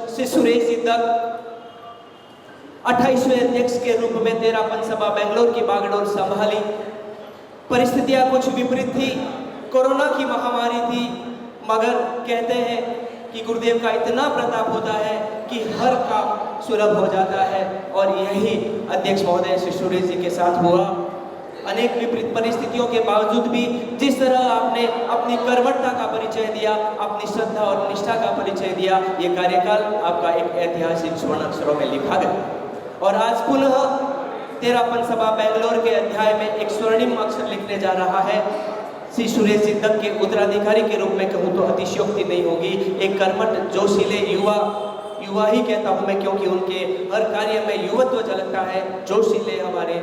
श्री सुरेश जी दत्त 28वें अध्यक्ष के रूप में तेरापन सभा बेंगलोर की बागडोर संभाली। परिस्थितियां कुछ विपरीत थी, कोरोना की महामारी थी, मगर कहते हैं कि गुरुदेव का इतना प्रताप होता है कि हर काम सुलभ हो जाता है, और यही अध्यक्ष महोदय श्री सुरेश जी के साथ हुआ। अनेक विपरीत परिस्थितियों के बावजूद भी जिस तरह आपने अपनी कर्मठता का परिचय दिया, अपनी श्रद्धा और निष्ठा का परिचय दिया, ये कार्यकाल आपका एक ऐतिहासिक स्वर्ण अक्षरों में लिखा गया। और आज पुनः तेरापन सभा बेंगलोर के अध्याय में एक स्वर्णिम अक्षर लिखने जा रहा है। श्री सुरेश जी दत्त के उत्तराधिकारी के रूप में कहूँ तो अतिशयोक्ति नहीं होगी। एक कर्मठ जोशीले युवा ही कहता हूँ मैं, क्योंकि उनके हर कार्य में युवत्व झलकता है। जोशीले हमारे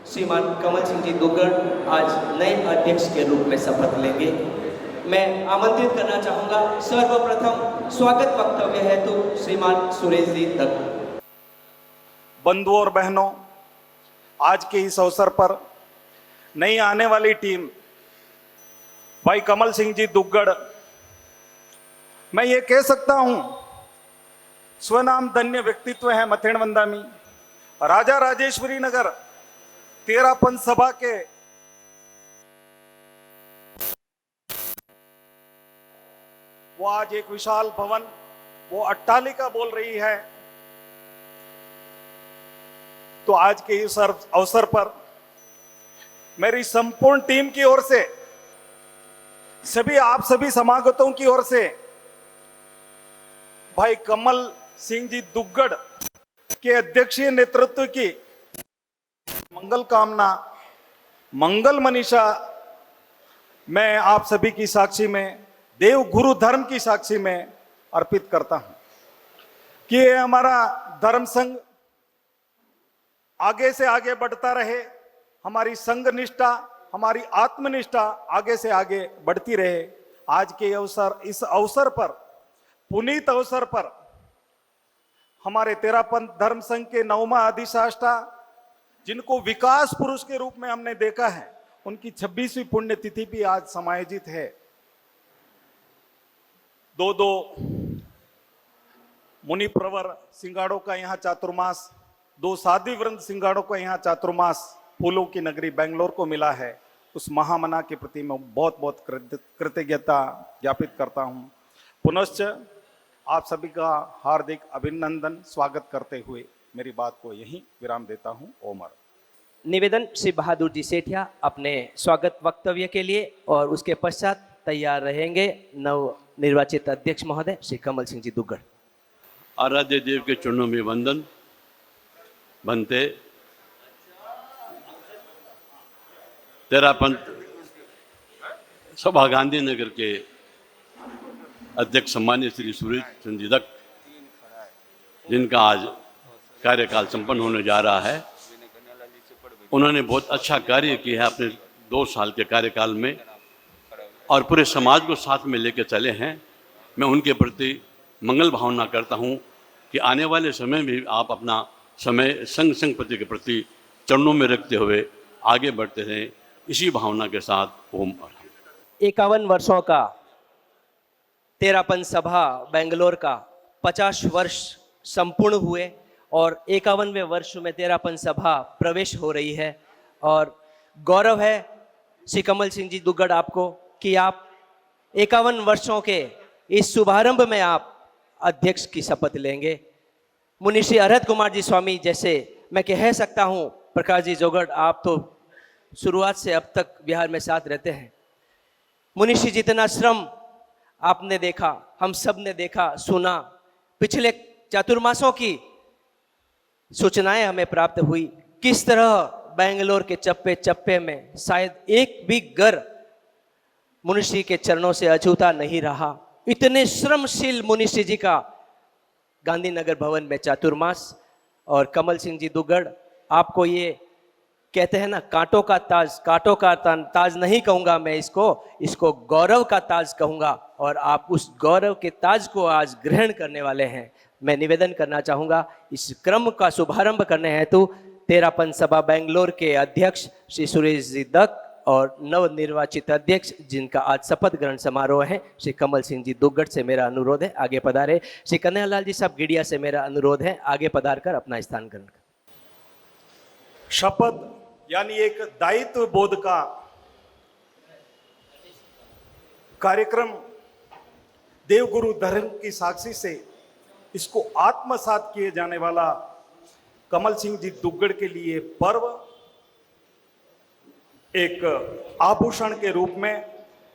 श्रीमान कमल सिंह जी दुग्गड़ आज नए अध्यक्ष के रूप में शपथ लेंगे। मैं आमंत्रित करना चाहूँगा सर्वप्रथम स्वागत वक्तव्य हेतु श्रीमान सुरेश जी दत्त। बंधुओं और बहनों, आज के इस अवसर पर नई आने वाली टीम भाई कमल सिंह जी दुग्गड़, मैं ये कह सकता हूं स्वनाम धन्य व्यक्तित्व है मथेणवंदामी। राजा राजेश्वरी नगर तेरापन सभा के वो आज एक विशाल भवन, वो अट्टालिका बोल रही है। तो आज के इस अवसर पर मेरी संपूर्ण टीम की ओर से, आप सभी समागतों की ओर से भाई कमल सिंह जी दुग्गड़ के अध्यक्षीय नेतृत्व की मंगल कामना, मंगल मनीषा मैं आप सभी की साक्षी में, देव गुरु धर्म की साक्षी में अर्पित करता हूं कि ये हमारा धर्म संघ आगे से आगे बढ़ता रहे, हमारी संघ निष्ठा, हमारी आत्मनिष्ठा आगे से आगे बढ़ती रहे। आज के इस अवसर पर, पुनीत अवसर पर, हमारे तेरापन धर्म संघ के 9वां अधिष्ठाता, जिनको विकास पुरुष के रूप में हमने देखा है, उनकी 26वीं पुण्यतिथि भी आज समायोजित है। दो मुनि प्रवर सिंगाड़ों का यहाँ चातुर्मास, 2 साध्वी वृंद सिंगाड़ों का यहाँ चातुर्मास फूलों की नगरी बेंगलोर को मिला है। उस महामना के प्रति मैं बहुत बहुत कृतज्ञता ज्ञापित करता हूं। पुनश्च आप सभी का हार्दिक अभिनंदन स्वागत करते हुए मेरी बात को यहीं विराम देता हूं। ओमर। निवेदन श्री बहादुर जी सेठिया अपने स्वागत वक्तव्य के लिए, और उसके पश्चात तैयार रहेंगे नव निर्वाचित अध्यक्ष महोदय श्री कमल सिंह जी दुग्गड़। आराध्य देव के चरणों में वंदन। बनते तेरापन सभा गांधीनगर के अध्यक्ष सम्मान्य श्री सुरेश चंद्र जी दत्त, जिनका आज कार्यकाल संपन्न होने जा रहा है, उन्होंने बहुत अच्छा कार्य किया है अपने 2 साल के कार्यकाल में, और पूरे समाज को साथ में लेकर चले हैं। मैं उनके प्रति मंगल भावना करता हूं कि आने वाले समय में आप अपना समय संघ पति के प्रति चरणों में रखते हुए आगे बढ़ते रहें, इसी भावना के साथ ओम। 51 वर्षों का तेरापन सभा बेंगलोर का 50 वर्ष संपूर्ण हुए, और 51वें वर्ष में तेरापन सभा प्रवेश हो रही है। और गौरव है श्री कमल सिंह जी दुग्गड़ आपको कि आप 51 वर्षों के इस शुभारंभ में आप अध्यक्ष की शपथ लेंगे। मुनि श्री अरहत कुमार जी स्वामी जैसे मैं कह सकता हूँ, प्रकाश जी जोगड़ आप तो शुरुआत से अब तक बिहार में साथ रहते हैं। मुनि श्री जितना श्रम आपने देखा, हम सब ने देखा, सुना, पिछले चातुर्मासों की सूचनाएं हमें प्राप्त हुई, किस तरह बेंगलोर के चप्पे चप्पे में शायद एक भी घर मुनिश्री के चरणों से अछूता नहीं रहा। इतने श्रमशील मुनिश्री जी का गांधीनगर भवन में चातुर्मास। और कमल सिंह जी दुग्गड़, आपको ये कहते हैं ना, कांटों का ताज नहीं कहूंगा मैं इसको गौरव का ताज कहूंगा, और आप उस गौरव के ताज को आज ग्रहण करने वाले हैं। मैं निवेदन करना चाहूंगा इस क्रम का शुभारंभ करने हेतु तेरापन सभा बेंगलोर के अध्यक्ष श्री सुरेश जी दत्त और नवनिर्वाचित अध्यक्ष जिनका आज शपथ ग्रहण समारोह है, श्री कमल सिंह जी दुग्गड़ से मेरा अनुरोध है आगे पधारे। श्री कन्हैयालाल जी साहब गिडिया से मेरा अनुरोध है आगे पधार कर अपना स्थान ग्रहण करें। शपथ यानी एक दायित्व बोध का कार्यक्रम देवगुरु धर्म की साक्षी से इसको आत्मसात किए जाने वाला कमल सिंह जी दुग्गड़ के लिए पर्व एक आभूषण के रूप में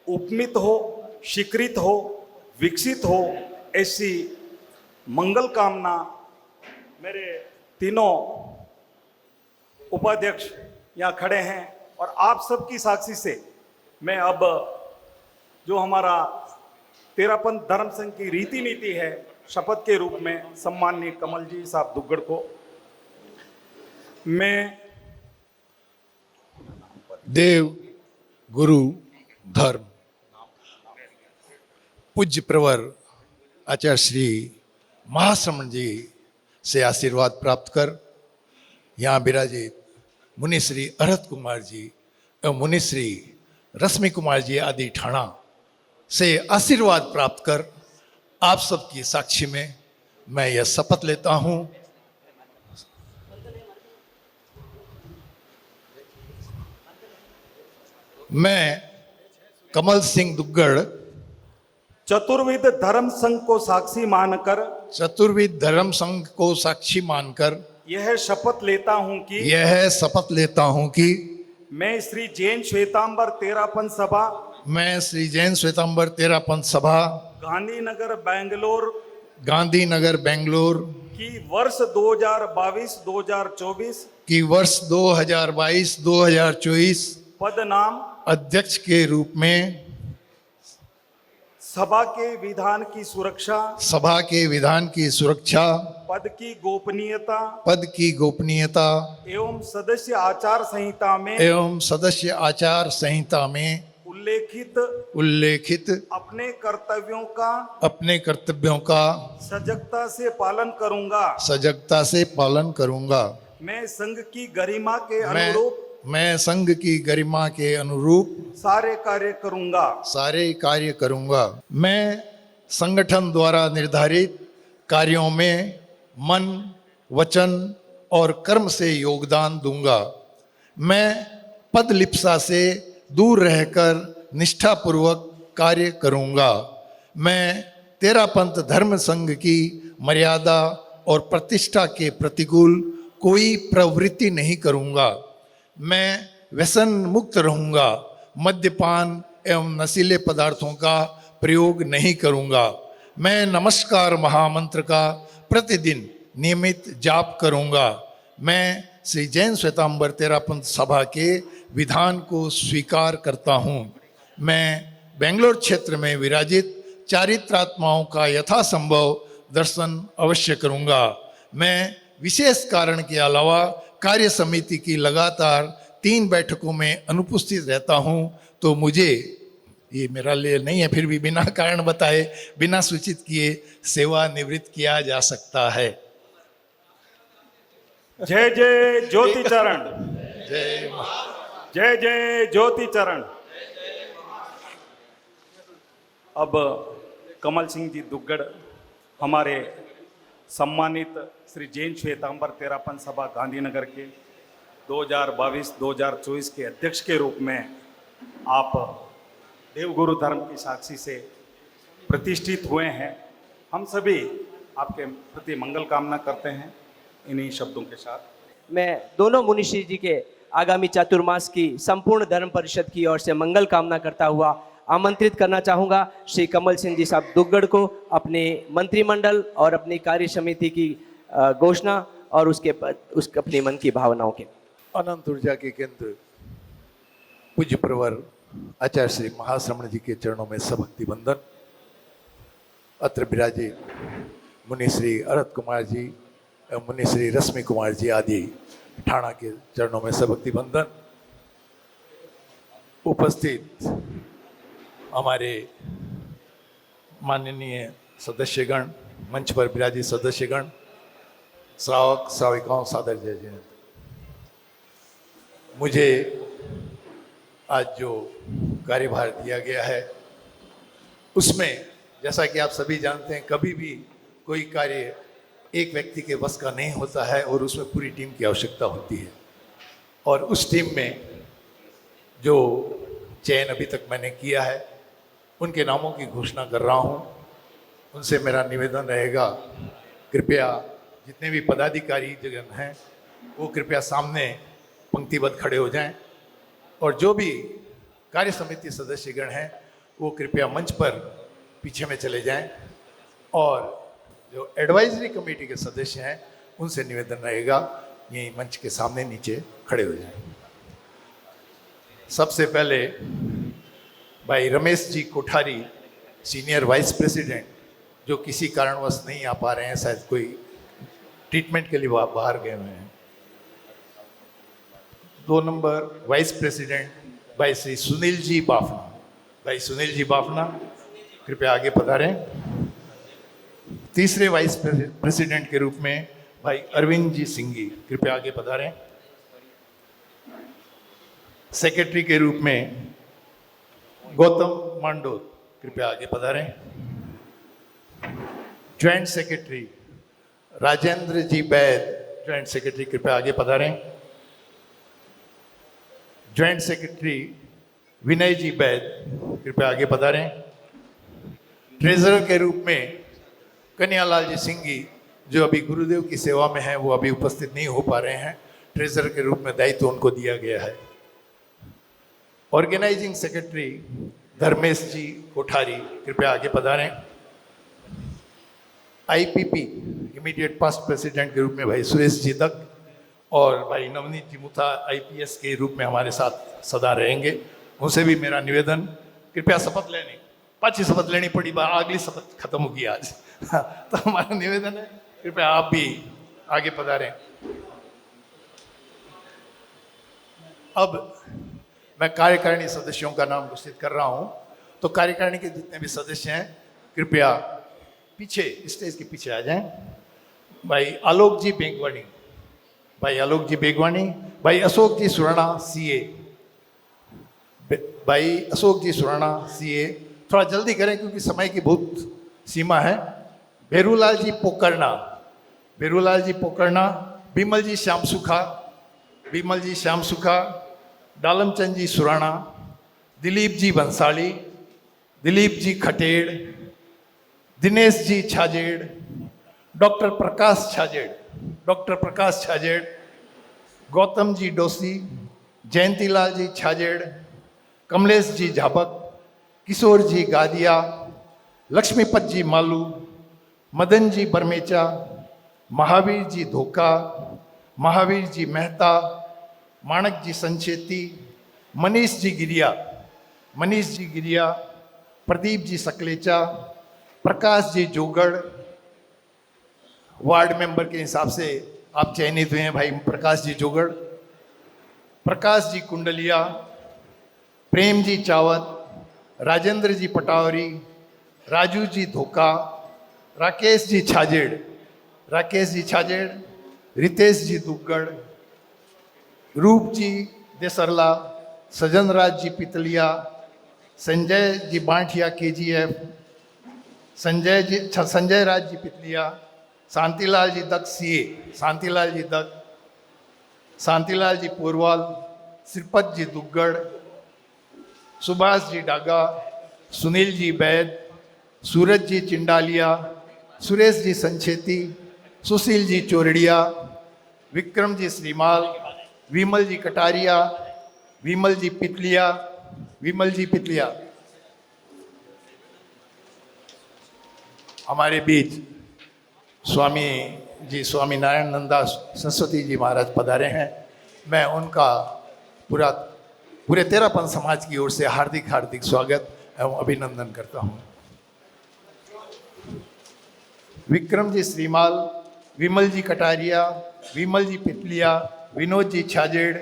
उपमित हो, स्वीकृत हो, विकसित हो, ऐसी मंगल कामना मेरे तीनों उपाध्यक्ष यहाँ खड़े हैं और आप सबकी साक्षी से मैं अब जो हमारा तेरापंथ धर्म संघ की रीति नीति है शपथ के रूप में सम्माननीय कमल जी साहब दुग्गड़ को मैं देव गुरु धर्म पूज्य प्रवर आचार्य श्री महाश्रमण जी से आशीर्वाद प्राप्त कर यहाँ विराजित मुनि श्री अरहत कुमार जी एवं मुनि श्री रश्मि कुमार जी आदि ठाणा से आशीर्वाद प्राप्त कर आप सबकी साक्षी में मैं यह शपथ लेता हूँ। मैं कमल सिंह दुग्गड़ चतुर्विध धर्म संघ को साक्षी मानकर चतुर्विध धर्म संघ को साक्षी मानकर यह शपथ लेता हूं कि यह शपथ लेता हूं कि मैं श्री जैन श्वेतांबर तेरापंथ सभा मैं श्री जैन श्वेतांबर तेरापंथ सभा गांधीनगर बेंगलोर की वर्ष 2022-2024 की वर्ष 2022-2024 पद नाम अध्यक्ष के रूप में सभा के विधान की सुरक्षा पद की गोपनीयता एवं सदस्य आचार संहिता में उल्लेखित अपने कर्तव्यों का सजगता से पालन करूंगा। मैं संघ की गरिमा के अनुरूप सारे कार्य करूंगा। मैं संगठन द्वारा निर्धारित कार्यों में मन, वचन और कर्म से योगदान दूंगा। मैं पद लिप्सा से दूर रहकर निष्ठापूर्वक कार्य करूंगा। मैं तेरापंथ धर्म संघ की मर्यादा और प्रतिष्ठा के प्रतिकूल कोई प्रवृत्ति नहीं करूंगा। मैं व्यसन मुक्त रहूंगा। मद्यपान एवं नशीले पदार्थों का प्रयोग नहीं करूंगा। मैं नमस्कार महामंत्र का प्रतिदिन नियमित जाप करूंगा। मैं श्री जैन श्वेतांबर तेरापंथ सभा के विधान को स्वीकार करता हूं। मैं बेंगलोर क्षेत्र में विराजित चारित्रात्माओं का यथासंभव दर्शन अवश्य करूंगा। मैं विशेष कारण के अलावा कार्य समिति की लगातार 3 बैठकों में अनुपस्थित रहता हूं, तो मुझे ये मेरा लिए नहीं है, फिर भी बिना कारण बताए, बिना सूचित किए सेवा निवृत्त किया जा सकता है। जय जय ज्योति चरण, जय जय जय ज्योति चरण। अब कमल सिंह जी दुग्गड़ हमारे सम्मानित श्री जैन श्वेतांबर तेरापंथ सभा गांधीनगर के 2022-2024 के अध्यक्ष के रूप में आप देवगुरु धर्म की साक्षी से प्रतिष्ठित हुए हैं। हम सभी आपके प्रति मंगल कामना करते हैं। इन्हीं शब्दों के साथ मैं दोनों मुनिश्री जी के आगामी चातुर्मास की संपूर्ण धर्म परिषद की ओर से मंगल कामना करता हुआ आमंत्रित करना चाहूँगा श्री कमल सिंह जी साहब दुग्गड़ को अपने मंत्रिमंडल और अपनी कार्य समिति की घोषणा और उसके अपने मन की भावनाओं के अनंत ऊर्जा के केंद्र पूज्य प्रवर आचार्य श्री महाश्रमण जी के चरणों में सभक्ति वंदन। अत्र विराजित मुनि श्री अरहत कुमार जी एवं मुनि श्री रश्मि कुमार जी आदि ठाणा के चरणों में सभक्ति वंदन। उपस्थित हमारे माननीय सदस्यगण, मंच पर विराजित सदस्यगण, श्रावक श्राविकाओं, सादर जय जयंत। मुझे आज जो कार्यभार दिया गया है उसमें जैसा कि आप सभी जानते हैं कभी भी कोई कार्य एक व्यक्ति के बस का नहीं होता है और उसमें पूरी टीम की आवश्यकता होती है। और उस टीम में जो चयन अभी तक मैंने किया है उनके नामों की घोषणा कर रहा हूँ। उनसे मेरा निवेदन रहेगा, कृपया जितने भी पदाधिकारी जगह हैं वो कृपया सामने पंक्तिबद्ध खड़े हो जाएं और जो भी कार्य समिति सदस्यगण हैं वो कृपया मंच पर पीछे में चले जाएं और जो एडवाइजरी कमेटी के सदस्य हैं उनसे निवेदन रहेगा यही मंच के सामने नीचे खड़े हो जाएं। सबसे पहले भाई Ramesh ji Kothari, senior vice president, जो किसी कारणवश नहीं आ पा रहे हैं, शायद कोई ट्रीटमेंट के लिए बाहर गए हुए हैं। 2 नंबर वाइस प्रेसिडेंट भाई श्री सुनील जी बाफना। भाई सुनील जी बाफना कृपया आगे पधारें। तीसरे वाइस प्रेसिडेंट के रूप में भाई अरविंद जी सिंघी कृपया आगे पधारें। सेक्रेटरी के रूप में गौतम मांडोर कृपया आगे पधारें। ज्वाइंट सेक्रेटरी राजेंद्र जी बैद, ज्वाइंट सेक्रेटरी कृपया आगे पधारें। ज्वाइंट सेक्रेटरी विनय जी बैद कृपया आगे पधारें। ट्रेजरर के रूप में कन्यालाल जी सिंघी जो अभी गुरुदेव की सेवा में हैं वो अभी उपस्थित नहीं हो पा रहे हैं, ट्रेजरर के रूप में दायित्व उनको दिया गया है। ऑर्गेनाइजिंग सेक्रेटरी धर्मेश जी कोठारी कृपया आगे पधारें। आईपीपी इमीडिएट पास्ट प्रेसिडेंट के रूप में भाई सुरेश जी दत्त और भाई नवनीत जी मुथा आईपीएस के रूप में हमारे साथ सदा रहेंगे। उनसे भी मेरा निवेदन, कृपया शपथ लेने, पांचवी शपथ लेनी पड़ी, अगली शपथ खत्म होगी आज तो हमारा निवेदन है कृपया आप भी आगे पधारें। अब मैं कार्यकारिणी सदस्यों का नाम घोषित कर रहा हूं, तो कार्यकारिणी के जितने भी सदस्य हैं कृपया पीछे, स्टेज के पीछे आ जाएं। भाई आलोक जी बेगवानी, भाई आलोक जी बेगवानी, भाई अशोक जी सुराणा सीए, भाई अशोक जी सुराणा सीए, थोड़ा जल्दी करें क्योंकि समय की बहुत सीमा है। भेरूलाल जी पोकरना, भेरूलाल जी पोकरना, बिमल जी श्याम सुखा, बिमल जी श्याम सुखा, डालमचंद जी सुराणा, दिलीप जी बंसाली, दिलीप जी खटेड़, दिनेश जी छाजेड़, डॉक्टर प्रकाश छाजेड़, डॉक्टर प्रकाश छाजेड़, गौतम जी डोसी, जयंतीलाल जी छाजेड़, कमलेश जी झाबक, किशोर जी गादिया, लक्ष्मीपत जी मालू, मदन जी बरमेचा, महावीर जी धोका, महावीर जी मेहता, माणक जी संचेती, मनीष जी गिरिया, मनीष जी गिरिया, प्रदीप जी सकलेचा, प्रकाश जी जोगड़, वार्ड मेंबर के हिसाब से आप चयनित हुए हैं भाई प्रकाश जी जोगड़, प्रकाश जी कुंडलिया, प्रेम जी चावत, राजेंद्र जी पटावरी, राजू जी धोका, राकेश जी छाजेड़, राकेश जी छाजेड़, रितेश जी दुग्गड़, रूप जी देसरला, सजन राज जी पितलिया, संजय जी बांठिया केजीएफ, संजय राज जी पितलिया, शांतिलाल जी दत्त सीए, शांतिलाल जी दत्त, शांतिलाल जी पोरवाल, श्रीपत जी दुग्गड़, सुभाष जी डागा, सुनील जी बैद, सूरज जी चिंडालिया, सुरेश जी संचेती, सुशील जी चोरड़िया, विक्रम जी श्रीमाल, विमल जी कटारिया, विमल जी पितलिया, विमल जी पितलिया। हमारे बीच स्वामी जी स्वामी नारायण नंदा सरस्वती जी महाराज पधारे हैं। मैं उनका पूरे तेरापन समाज की ओर से हार्दिक हार्दिक स्वागत एवं अभिनंदन करता हूँ। विक्रम जी श्रीमाल, विमल जी कटारिया, विमल जी पितलिया, विनोद जी छाजेड़,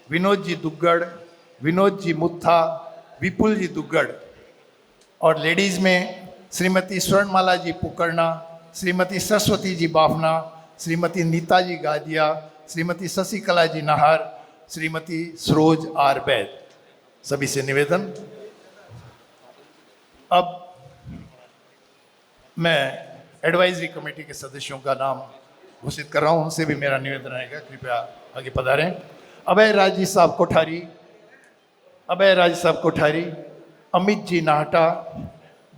विनोद जी दुग्गड़, विनोद जी मुत्था, विपुल जी दुग्गड़। और लेडीज़ में श्रीमती स्वर्णमाला जी पुकरना, श्रीमती सरस्वती जी बाफना, श्रीमती नीता जी गादिया, श्रीमती शशिकला जी नाहर, श्रीमती सरोज आर बैद। सभी से निवेदन। अब मैं एडवाइजरी कमेटी के सदस्यों का नाम घोषित कर रहा हूं, उनसे भी मेरा निवेदन रहेगा, कृपया आगे पधारें। अभय राज जी साहब कोठारी, अभय राज साहब कोठारी, अमित जी नाहटा,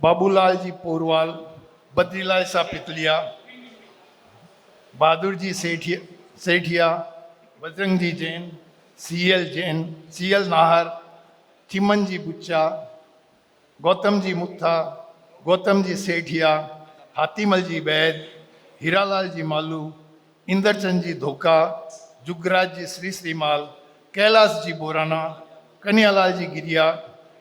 बाबूलाल जी पोरवाल, बद्रीलाल साहब पितलिया, बहादुर जी सेठिया, बजरंग जी जैन, सीएल नाहर, चिमन जी बुच्चा, गौतम जी मुत्था, गौतम जी सेठिया, हातिमल जी वैद, हीरालाल जी मालू, इंदरचंद जी धोखा, जुगराज जी श्रीमाल, कैलाश जी बोराना, कन्यालाल जी गिरिया,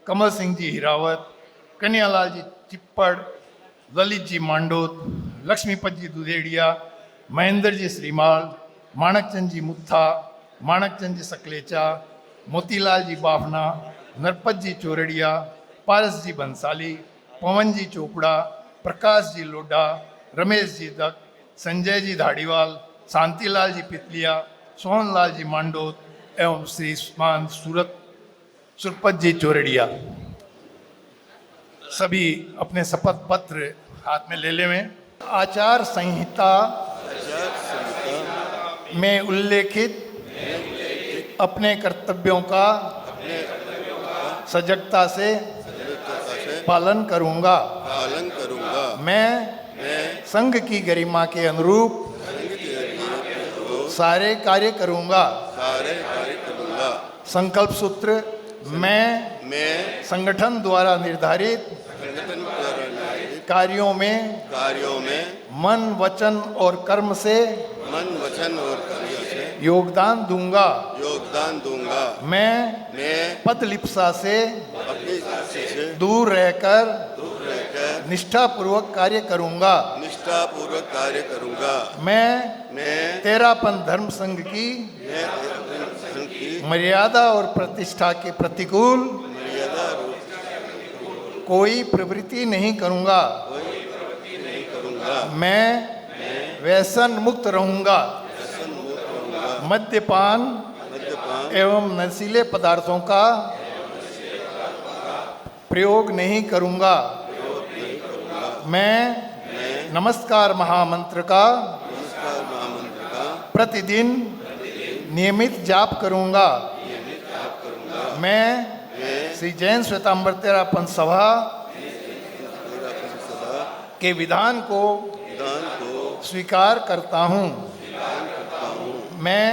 कमल सिंह जी हिरावत, कन्यालाल जी चिप्पड़, ललित जी मांडोत, लक्ष्मीपत जी दुधेड़िया, महेंद्र जी श्रीमाल, माणकचंद जी मुत्था, माणकचंद जी सकलेचा, मोतीलाल जी बाफना, नरपत जी चोरड़िया, पारस जी बंसाली, पवन जी चोपड़ा, प्रकाश जी लोडा, रमेश जी दत्त, संजय जी धाड़ीवाल, शांतिलाल जी पितलिया, सोहनलाल जी मांडोत एवं श्रीमान सुरपत जी चोरड़िया। सभी अपने शपथ पत्र हाथ में ले लें। आचार संहिता में उल्लेखित अपने कर्तव्यों का सजगता से पालन करूंगा। मैं संघ की गरिमा के अनुरूप सारे कार्य करूंगा। संकल्प सूत्र मैं संगठन द्वारा निर्धारित कार्यों में मन वचन और कर्म से योगदान दूंगा। मैं पदलिप्सा से दूर रहकर निष्ठापूर्वक कार्य करूंगा। मैं तेरापन धर्म संघ की मर्यादा और प्रतिष्ठा के प्रतिकूल कोई प्रवृत्ति नहीं करूंगा। मैं व्यसन मुक्त रहूंगा। मद्यपान एवं नशीले पदार्थों का प्रयोग नहीं करूंगा। मैं नमस्कार महामंत्र का प्रतिदिन नियमित जाप करूंगा। मैं श्री जैन श्वेतांबर तेरापन सभा के विधान को स्वीकार करता हूं। मैं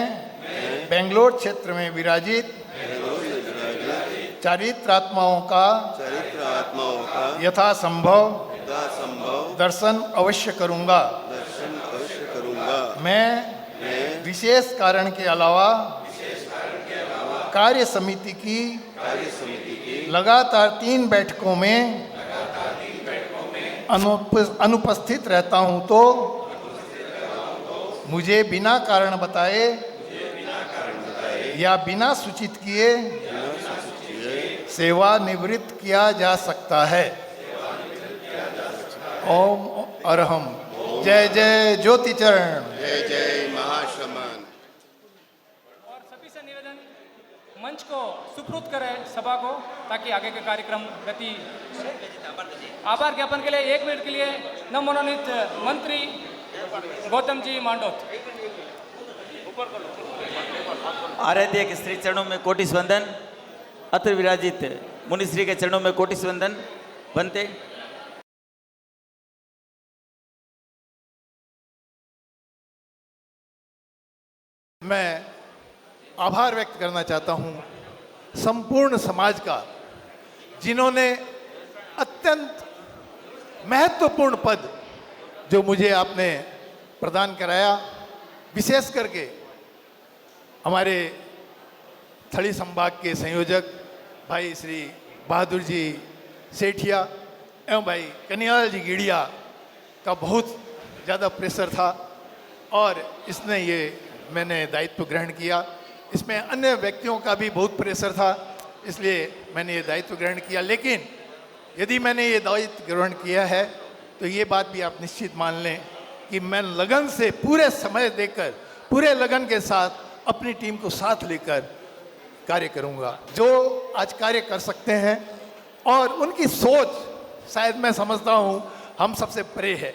बेंगलोर क्षेत्र में विराजित चारित्रात्माओं का यथासंभव दर्शन अवश्य करूंगा। मैं विशेष कारण के अलावा कार्य समिति की लगातार 3 बैठकों में अनुपस्थित रहता हूं तो मुझे बिना कारण बताए या बिना सूचित किए सेवानिवृत्त किया जा सकता है। ओम अरहम। जय जय ज्योति चरण। जय जय महाश्रमण। और सभी से निवेदन मंच को सुपुर्द करें सभा को, ताकि आगे के कार्यक्रम गति। आभार ज्ञापन के लिए 1 मिनट के लिए नवमनोनीत मंत्री गौतम जी मांडोत। आराध्य के श्री चरणों में कोटि वंदन। अत्र विराजित मुनिश्री के चरणों में कोटि वंदन। बनते मैं आभार व्यक्त करना चाहता हूं संपूर्ण समाज का, जिन्होंने अत्यंत महत्वपूर्ण पद जो मुझे आपने प्रदान कराया, विशेष करके हमारे थली संभाग के संयोजक भाई श्री बहादुर जी सेठिया एवं भाई कन्यालाल जी गिड़िया का बहुत ज़्यादा प्रेशर था और इसने ये मैंने दायित्व ग्रहण किया। इसमें अन्य व्यक्तियों का भी बहुत प्रेशर था, इसलिए मैंने ये दायित्व ग्रहण किया। लेकिन यदि मैंने ये दायित्व ग्रहण किया है तो ये बात भी आप निश्चित मान लें कि मैं लगन से पूरे समय देकर, पूरे लगन के साथ अपनी टीम को साथ लेकर कार्य करूंगा। जो आज कार्य कर सकते हैं और उनकी सोच शायद मैं समझता हूं हम सबसे परे है।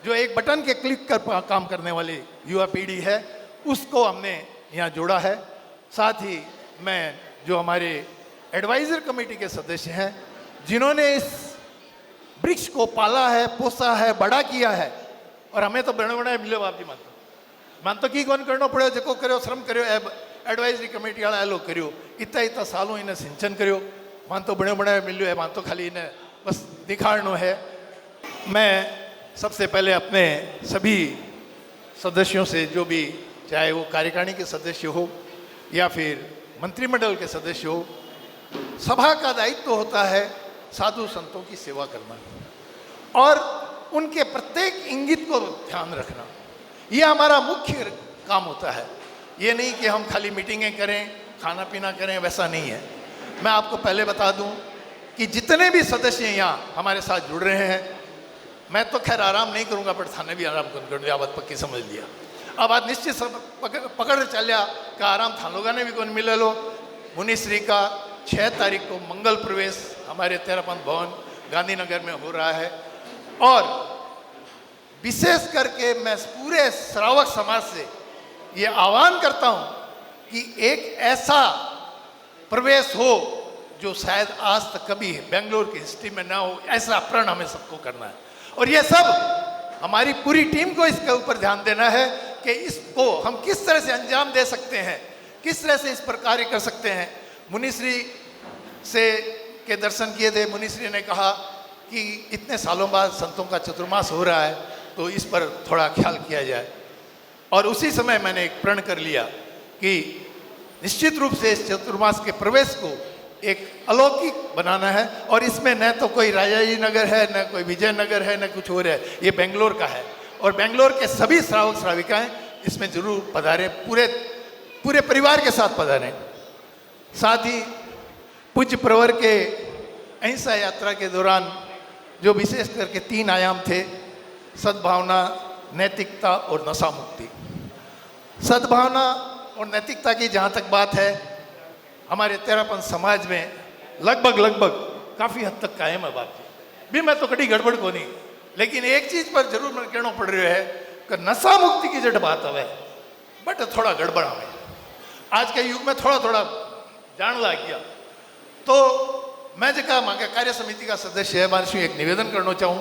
जो एक बटन के क्लिक कर काम करने वाली युवा पीढ़ी है, उसको हमने यहाँ जोड़ा है। साथ ही मैं जो हमारे एडवाइजर कमेटी के सदस्य हैं, जिन्होंने इस वृक्ष को पाला है, पोसा है, बड़ा किया है, और हमें तो बड़े बड़े मिले बाप जी मानतो की कौन करना पड़े, जो करो श्रम करो एडवाइजरी कमेटी वाला लोग करो, इतना सालों इन्हें सिंचन करो, मान तो बड़े बड़े मिलो है, मान तो खाली इन्हें बस दिखाड़नो है। मैं सबसे पहले अपने सभी सदस्यों से, जो भी चाहे वो कार्यकारिणी के सदस्य हो या फिर मंत्रिमंडल के सदस्य हो, सभा का दायित्व तो होता है साधु संतों की सेवा करना और उनके प्रत्येक इंगित को ध्यान रखना। ये हमारा मुख्य काम होता है। ये नहीं कि हम खाली मीटिंगें करें, खाना पीना करें, वैसा नहीं है। मैं आपको पहले बता दूं कि जितने भी सदस्य यहाँ हमारे साथ जुड़ रहे हैं, मैं तो खैर आराम नहीं करूँगा, पर थाने भी आराम कर बात पक्की समझ लिया। अब आज निश्चित सब पकड़ चलिया का आराम थानोगा ने भी कौन मिले लो। मुनिश्री का 6 तारीख को मंगल प्रवेश हमारे तेरापंथ भवन गांधीनगर में हो रहा है और विशेष करके मैं पूरे श्रावक समाज से ये आह्वान करता हूँ कि एक ऐसा प्रवेश हो जो शायद आज तक कभी बेंगलोर की हिस्ट्री में ना हो, ऐसा प्रण हमें सबको करना है। और ये सब हमारी पूरी टीम को इसके ऊपर ध्यान देना है कि इसको हम किस तरह से अंजाम दे सकते हैं, किस तरह से इस पर कार्य कर सकते हैं। मुनिश्री से के दर्शन किए थे। मुनिश्री ने कहा कि इतने सालों बाद संतों का चतुर्मास हो रहा है, तो इस पर थोड़ा ख्याल किया जाए। और उसी समय मैंने एक प्रण कर लिया कि निश्चित रूप से इस चतुर्मास के प्रवेश को एक अलौकिक बनाना है। और इसमें न तो कोई राजाजी नगर है, न कोई विजयनगर है, न कुछ और है, ये बेंगलोर का है। और बेंगलोर के सभी श्रावक श्राविकाएं इसमें जरूर पधारें, पूरे परिवार के साथ पधारें। साथ ही पूज्य प्रवर के अहिंसा यात्रा के दौरान जो विशेष करके 3 आयाम थे, सद्भावना, नैतिकता और नशा मुक्ति। सद्भावना और नैतिकता की जहाँ तक बात है, हमारे तेरापंथ समाज में लगभग काफ़ी हद तक कायम है बात भी। मैं तो कड़ी गड़बड़ को नहीं, लेकिन एक चीज़ पर जरूर मैं कहना पड़ रहा है कि नशा मुक्ति की जट बात है बट थोड़ा गड़बड़ हमें आज के युग में थोड़ा जान लग गया। तो मैं जगह मांगे कार्य समिति का सदस्य है, मैं एक निवेदन करना चाहूँ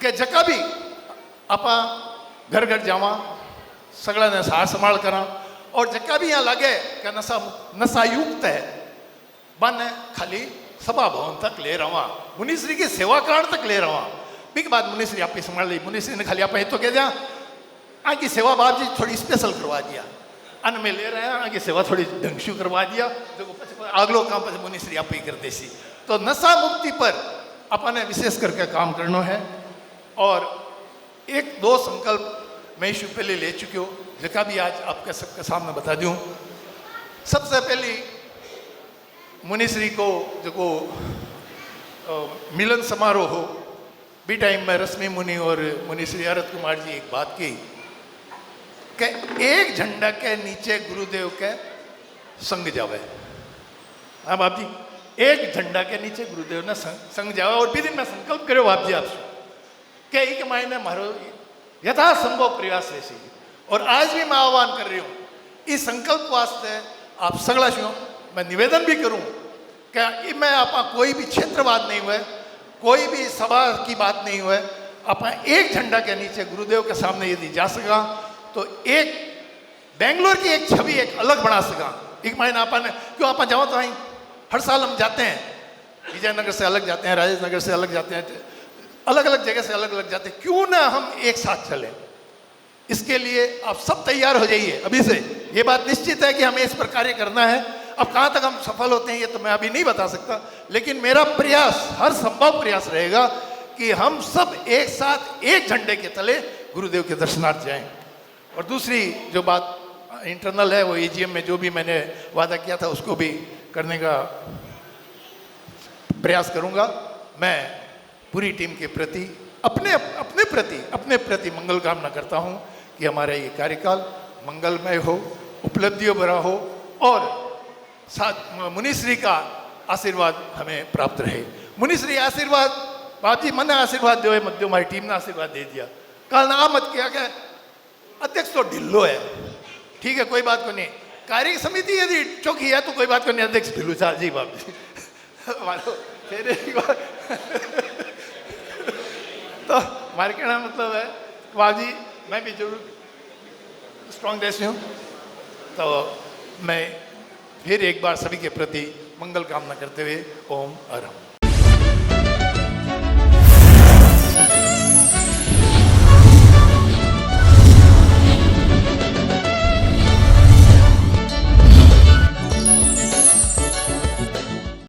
कि जका भी आपा घर घर जावा, सगड़ा ने सार संभाल करा, और जका भी यहाँ लगे कि नशायुक्त है, बन खाली सभा भवन तक ले रहा, मुनिश्री की सेवा कराने तक ले रहा। बिग बात मुनिश्री आप ही संभाल ली। मुनिश्री ने खाली आप तो कह दिया आगे सेवा बाप जी थोड़ी स्पेशल करवा दिया, अन्न में ले रहे हैं, आगे सेवा थोड़ी ढंगशु करवा दिया, जो अगलो काम पर मुनिश्री आप ही करते सी। तो नशा मुक्ति पर अपने विशेष करके काम करना है। और 1-2 संकल्प मैं इशू पहले ले चुके हो, जगह भी आज आपके सबके सामने बता दूं। सबसे पहले मुनिश्री को जो मिलन समारोह हो भी टाइम में रश्मि मुनि और मुनिश्री अरत कुमार जी एक बात की कि एक झंडा के नीचे गुरुदेव के संग जावे। हाँ बाप जी, एक झंडा के नीचे गुरुदेव ने संग जावे। और भी दिन मैं संकल्प करो बाप जी आपसे कि एक महीने मारो यथासंभव प्रयास ऐसी। और आज भी मैं आह्वान कर रही हूँ इस संकल्प वास्ते आप सगला शो मैं निवेदन भी करूँ कि मैं आप कोई भी क्षेत्रवाद नहीं हुए, कोई भी सभा की बात नहीं हुए, आप एक झंडा के नीचे गुरुदेव के सामने यदि जा सका तो एक बेंगलोर की एक छवि एक अलग बना सका। एक महीना आपा ने क्यों आप जाओ तो वहीं हर साल हम जाते हैं, विजयनगर से अलग जाते हैं, राजेश नगर से अलग जाते हैं, अलग अलग जगह से अलग अलग जाते हैं, क्यों ना हम एक साथ चलें। इसके लिए आप सब तैयार हो जाइए अभी से। ये बात निश्चित है कि हमें इस पर कार्य करना है। अब कहाँ तक हम सफल होते हैं ये तो मैं अभी नहीं बता सकता, लेकिन मेरा प्रयास, हर संभव प्रयास रहेगा कि हम सब एक साथ एक झंडे के तले गुरुदेव के दर्शनार्थ जाएं। और दूसरी जो बात इंटरनल है वो एजीएम में जो भी मैंने वादा किया था उसको भी करने का प्रयास करूंगा। मैं पूरी टीम के प्रति अपने प्रति मंगल कामना करता हूं कि हमारा ये कार्यकाल मंगलमय हो, उपलब्धियों भरा हो और साथ मुनिश्री का आशीर्वाद हमें प्राप्त रहे। मुनिश्री आशीर्वाद बाप जी મને આશીર્વાદ દો એ મત મારી ટીમને આશીર્વાદ दे दिया। कल ना मत किया कि अध्यक्ष तो ढिल्लो है, ठीक है कोई बात को नहीं, कार्य समिति यदि चौकी है तो कोई बात को नहीं, अध्यक्ष ढिल्लू साहब जी बाप जी मानो फिर एक बार तो हमारे कहना मतलब है बाप जी मैं भी जरूर स्ट्रॉन्ग देश हूँ। तो मैं फिर एक बार सभी के प्रति मंगल कामना करते हुए ओम अरहम।